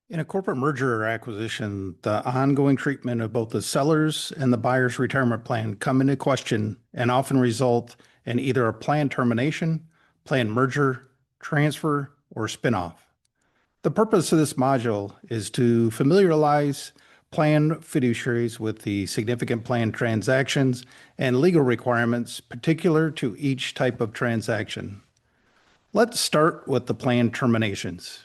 In a corporate merger or acquisition, the ongoing treatment of both the seller's and the buyer's retirement plan come into question and often result in either a planned termination, planned merger, transfer, or spinoff. The purpose of this module is to familiarize plan fiduciaries with the significant plan transactions and legal requirements particular to each type of transaction. Let's start with the plan terminations.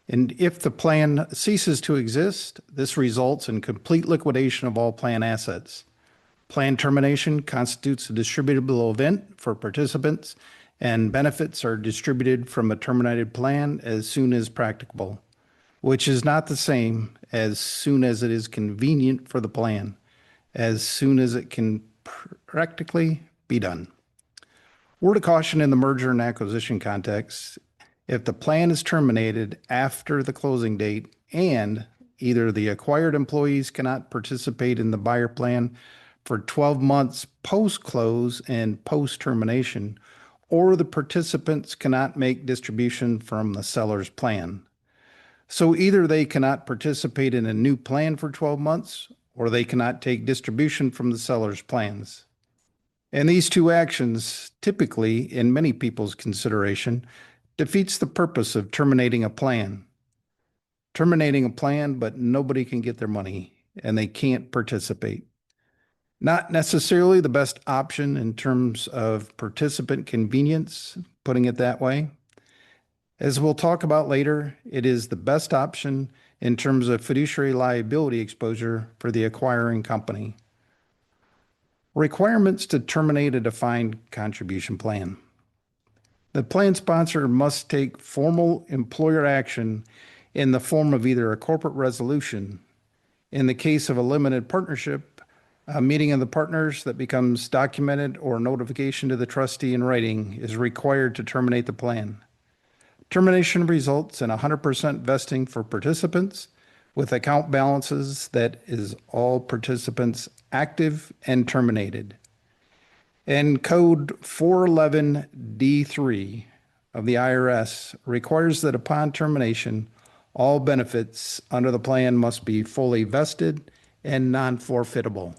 And if the plan ceases to exist, this results in complete liquidation of all plan assets. Plan termination constitutes a distributable event for participants, and benefits are distributed from a terminated plan as soon as practicable, which is not the same as soon as it is convenient for the plan, as soon as it can practically be done. Word of caution in the merger and acquisition context: if the plan is terminated after the closing date and either the acquired employees cannot participate in the buyer plan for 12 months post-close and post-termination, or the participants cannot make distribution from the seller's plan. So either they cannot participate in a new plan for 12 months, or they cannot take distribution from the seller's plans. And these two actions, typically in many people's consideration, defeats the purpose of terminating a plan. Terminating a plan, but nobody can get their money and they can't participate. Not necessarily the best option in terms of participant convenience, putting it that way. As we'll talk about later, it is the best option in terms of fiduciary liability exposure for the acquiring company. Requirements to terminate a defined contribution plan. The plan sponsor must take formal employer action in the form of either a corporate resolution. In the case of a limited partnership, a meeting of the partners that becomes documented or notification to the trustee in writing is required to terminate the plan. Termination results in 100% vesting for participants with account balances that is all participants active and terminated. And Code 411D3 of the IRS requires that upon termination, all benefits under the plan must be fully vested and non-forfeitable.